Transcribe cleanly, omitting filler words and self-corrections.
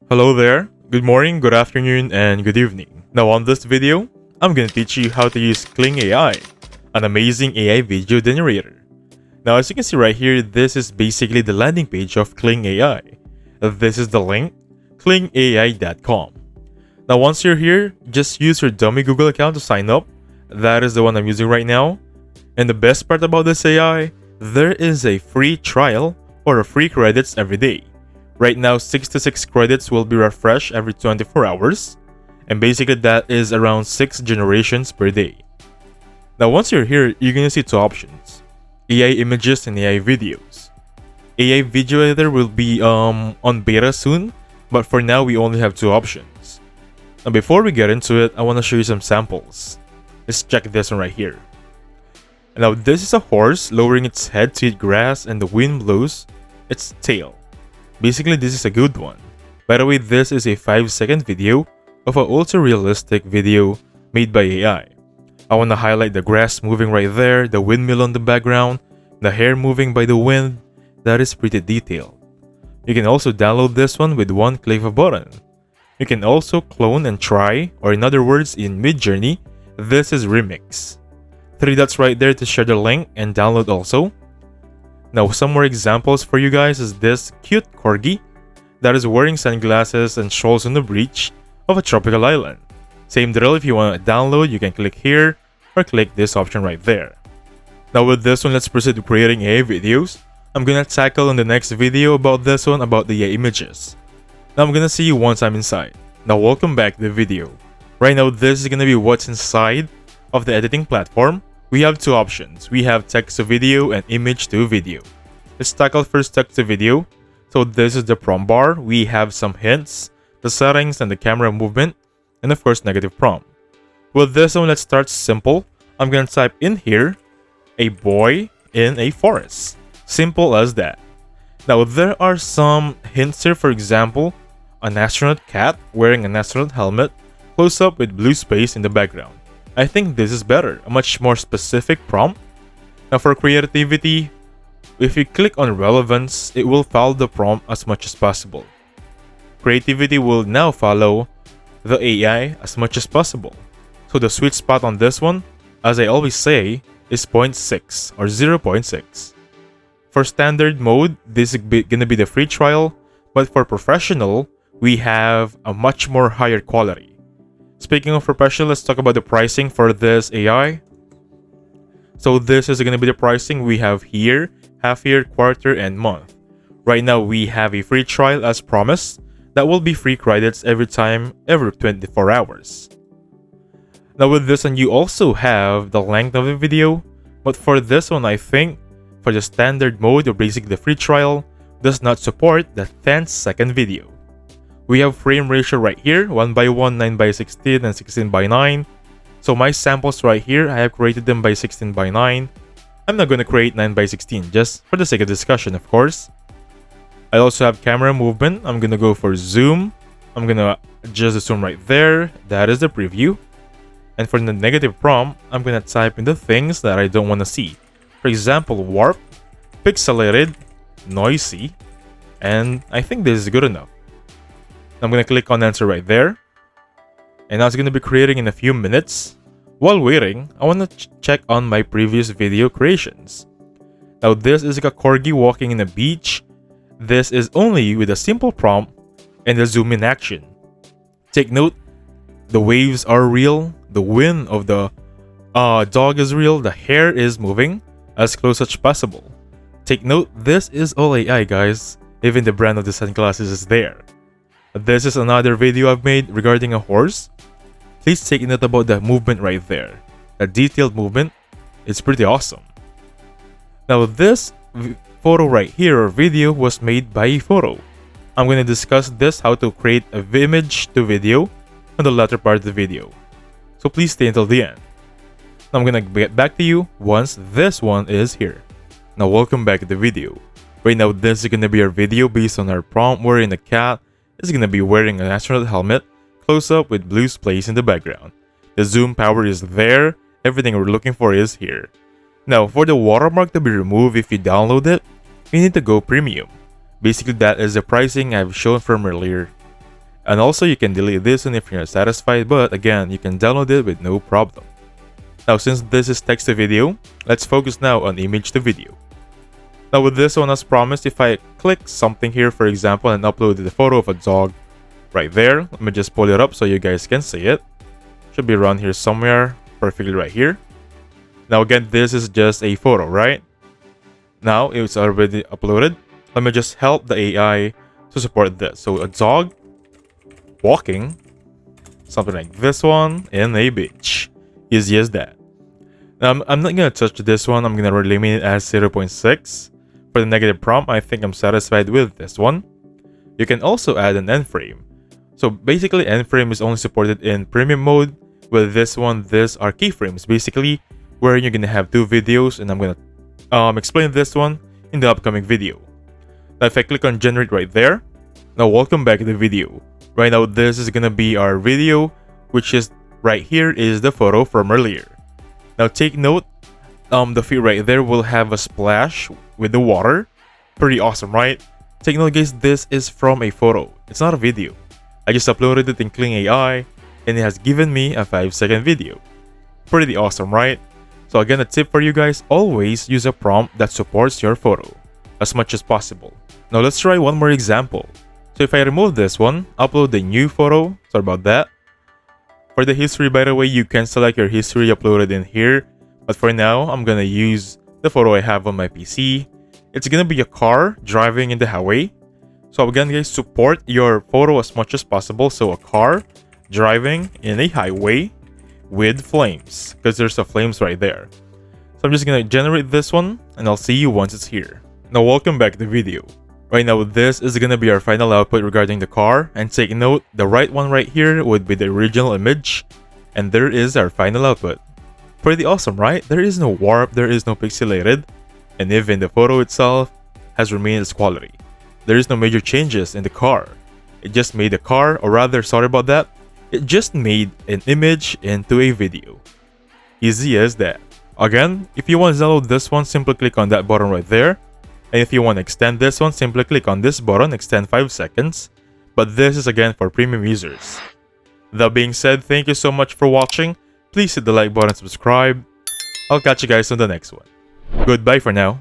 Hello there, good morning, good afternoon, and good evening. Now on this video, I'm gonna teach you how to use Kling AI, an amazing AI video generator. Now as you can see right here, this is basically the landing page of Kling AI. This is the link, klingai.com. Now once you're here, just use your dummy Google account to sign up. That is the one I'm using right now. And the best part about this AI, there is a free trial or a free credits every day. Right now, 66 credits will be refreshed every 24 hours, and basically that is around 6 generations per day. Now once you're here, you're gonna see two options: AI images and AI videos. AI Video Editor will be on beta soon, but for now we only have two options. Now before we get into it, I want to show you some samples. Let's check this one right here. Now this is a horse lowering its head to eat grass and the wind blows its tail. Basically, this is a good one. By the way, this is a 5-second video of an ultra-realistic video made by AI. I want to highlight the grass moving right there, the windmill on the background, the hair moving by the wind. That is pretty detailed. You can also download this one with one click of a button. You can also clone and try, or in other words, in Midjourney, this is Remix. 3 dots right there to share the link and download also. Now some more examples for you guys is this cute corgi that is wearing sunglasses and strolls on the beach of a tropical island. Same drill, if you want to download, you can click here or click this option right there. Now with this one, let's proceed to creating AI videos. I'm gonna tackle in the next video about this one, about the AI images. Now I'm gonna see you once I'm inside. Now welcome back to the video. Right now this is gonna be what's inside of the editing platform. We have two options. We have text to video and image to video. Let's tackle first text to video. So this is the prompt bar. We have some hints, the settings, and the camera movement, and of course negative prompt. With this one, let's start simple. I'm gonna type in here, a boy in a forest. Simple as that. Now there are some hints here. For example, an astronaut cat wearing an astronaut helmet, close up with blue space in the background. I think this is better, a much more specific prompt. Now for creativity, if you click on relevance, it will follow the prompt as much as possible. Creativity will now follow the AI as much as possible. So the sweet spot on this one, as I always say, is 0.6 or 0.6. For standard mode, this is gonna be the free trial, but for professional, we have a much more higher quality. Speaking of professional, let's talk about the pricing for this AI. So this is going to be the pricing we have here, half year, quarter, and month. Right now we have a free trial as promised. That will be free credits every 24 hours. Now with this one, you also have the length of the video. But for this one, I think for the standard mode or basically the free trial, does not support the 10-second video. We have frame ratio right here, 1:1, 9:16, and 16:9. So my samples right here, I have created them by 16:9. I'm not going to create 9:16, just for the sake of discussion, of course. I also have camera movement. I'm going to go for zoom. I'm going to adjust the zoom right there. That is the preview. And for the negative prompt, I'm going to type in the things that I don't want to see. For example, warp, pixelated, noisy, and I think this is good enough. I'm going to click on answer right there. And now it's going to be creating in a few minutes. While waiting, I want to check on my previous video creations. Now this is like a corgi walking in a beach. This is only with a simple prompt and the zoom in action. Take note, the waves are real. The wind of the dog is real. The hair is moving as close as possible. Take note, this is all AI, guys. Even the brand of the sunglasses is there. This is another video I've made regarding a horse. Please take note about the movement right there. The detailed movement is pretty awesome. Now this photo right here or video was made by a photo. I'm going to discuss this, how to create an image to video on the latter part of the video. So please stay until the end. Now I'm going to get back to you once this one is here. Now welcome back to the video. Right now this is going to be our video based on our prompt wearing a cat. Is going to be wearing an astronaut helmet, close up with blue space in the background. The zoom power is there, everything we're looking for is here. Now for the watermark to be removed if you download it, you need to go premium. Basically that is the pricing I've shown from earlier. And also you can delete this one if you're not satisfied, but again, you can download it with no problem. Now since this is text to video, let's focus now on image to video. Now with this one, as promised, if I click something here, for example, and upload the photo of a dog right there, let me just pull it up so you guys can see it. Should be around here somewhere, perfectly right here. Now again, this is just a photo, right? Now it's already uploaded. Let me just help the AI to support this. So a dog walking, something like this one, in a beach. Easy as that. Now I'm not gonna touch this one. I'm gonna eliminate it as 0.6. For the negative prompt, I think I'm satisfied with this one. You can also add an end frame. So basically, end frame is only supported in premium mode. With this one, these are keyframes, basically, where you're gonna have two videos, and I'm gonna explain this one in the upcoming video. Now if I click on generate right there, now welcome back to the video. Right now, this is gonna be our video, which is right here is the photo from earlier. Now take note, the feed right there will have a splash with the water. Pretty awesome, right? Take note guys, this is from a photo. It's not a video. I just uploaded it in Kling AI and it has given me a 5-second video. Pretty awesome, right? So again, a tip for you guys, always use a prompt that supports your photo as much as possible. Now let's try one more example. So if I remove this one, upload the new photo. Sorry about that. For the history, by the way, you can select your history uploaded in here. But for now, I'm gonna use the photo I have on my PC. It's gonna be a car driving in the highway. So again guys, support your photo as much as possible. So a car driving in a highway with flames, because there's the flames right there. So I'm just gonna generate this one and I'll see you once it's here. Now welcome back to the video. Right now, this is gonna be our final output regarding the car, and take note, the right one right here would be the original image, and there is our final output. Pretty awesome, right? There is no warp, there is no pixelated, and even the photo itself has remained its quality. There is no major changes in the car. It just made the car, or rather, sorry about that, it just made an image into a video. Easy as that. Again, if you want to download this one, simply click on that button right there. And if you want to extend this one, simply click on this button, extend 5 seconds. But this is again for premium users. That being said, thank you so much for watching. Please hit the like button and subscribe. I'll catch you guys on the next one. Goodbye for now.